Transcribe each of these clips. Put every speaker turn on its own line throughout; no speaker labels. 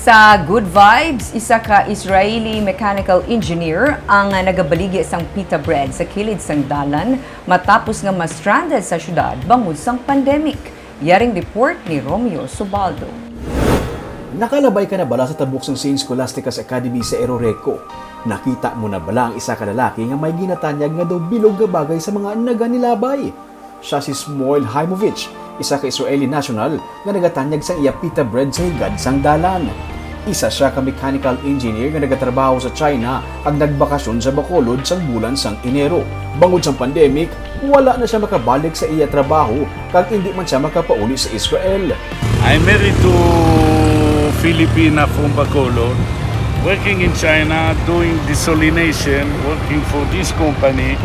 Sa Good Vibes, isa ka Israeli mechanical engineer ang nagabaligya isang pita bread sa kilid sang dalan matapos nga ma-stranded sa syudad bangod sang pandemic. Yaring report ni Romeo Subaldo.
Nakalabay ka na bala sa tabok sang St. Scholastica's Academy sa Eroreco? Nakita mo na bala ang isa ka lalaki nga may ginatanyag nga daw bilog nga bagay sa mga naganilabay? Siya si Shmuel Haimovich, isa ka Israeli national nga nagatanyag sa iya pita bread sa higad sang dalan. Isa siya ka mechanical engineer nga nagatrabaho sa China ang nagbakasyon sa Bacolod sang bulan sang Enero. Bangod sang pandemic, wala na siya makabalik sa iya trabaho kag hindi man siya makapauli sa Israel.
I'm married to Filipina from Bacolod, working in China, doing desalination, working for this company.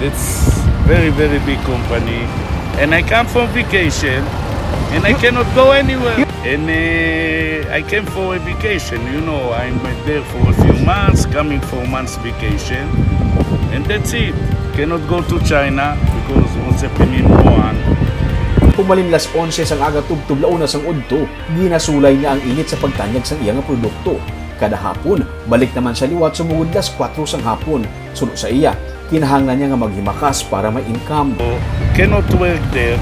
It's very big company. And I come from vacation, and I cannot go anywhere. And I came for a vacation, you know, I'm there for a few months, coming for months vacation. And that's it. Cannot go to China because what's happening in Wuhan.
Pumalin las 11 sang aga tubtub launa sang udto, ginasulay niya ang init sa pagtanyag sang iyang produkto. Kada hapon, balik naman siya liwat sumugod las 4 sang hapon. Suno sa iya, kinahanglan niya nga maghimakas para may income.
So, cannot work there.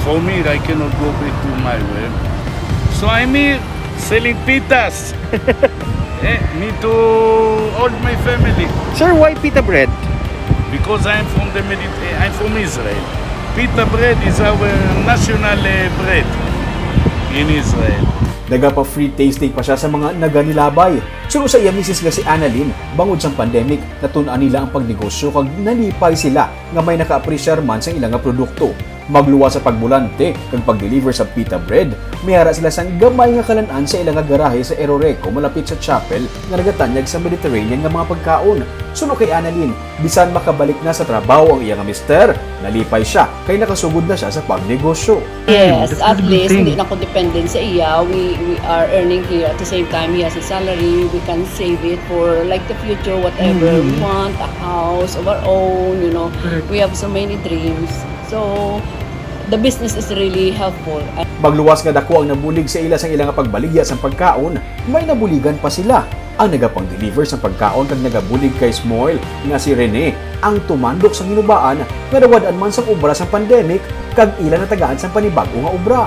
For me, I cannot go back to my work. So I'm here selling pitas. Need to hold my family.
Sir, why pita bread?
Because I'm from the I'm from Israel. Pita bread is our national bread in Israel.
Nagapa-free tasting pa siya sa mga naganilabay. Suno sa iya misis nga si Annalyn, bangod sang pandemic, natun-an nila ang pagnegosyo kag nalipay sila nga may naka-apresyar man sa ilang nga produkto. Magluwa sa pagbulante kag pag-deliver sa pita bread, miyara sila sang gamay nga kalan-an sa ilang nga garahe sa Eroreco malapit sa chapel nga nagatanyag sa Mediterranean nga mga pagkaon. Suno kay Annalyn, bisan makabalik na sa trabaho ang iyang mister, nalipay siya kay nakasugod na siya sa pagnegosyo.
Yes, at least hindi na ko dependent sa iya. We are earning here at the same time he has a salary. We can save it for like the future, whatever we want, a house of our own, you know. We have so many dreams. So the business is really helpful.
Magluwas nga dako ang nabulig sa ila sang ilang pagbaligya sang pagkaon, may nabuligan pa sila. Ang nagapang-deliver sa pagkaon kag nagabulig kay Shmuel nga si Rene ang tumandok sa hinubaan nga nawad-an man sa obra sa pandemic kag ila natagaan sa panibago nga obra.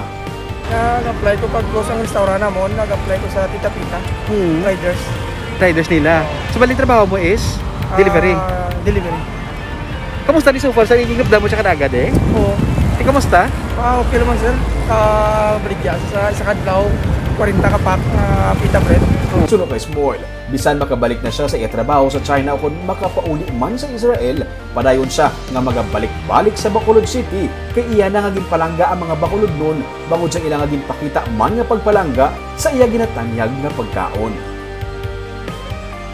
Nag-apply ko pag go sa restaurant namon, nag-apply ko sa Tita Pita, riders.
Riders nila. So, baling trabaho mo is delivery.
Delivery.
Kamusta ni so far? Sa ingigabda mo siya kadagad eh?
Oo.
Kamusta?
Okay naman sir. Baligya sa isa kadlaw, 40 ka pack pita bread.
Suno kay Shmuel, bisan makabalik na siya sa iya trabaho sa China o kung makapauli man sa Israel, padayon siya nga magabalik-balik sa Bacolod City kay iya na nga ginpalangga ang mga Bacolod noon bangod sa ilang nga ginpakita man nga pagpalangga sa iya ginatanyag nga pagkaon.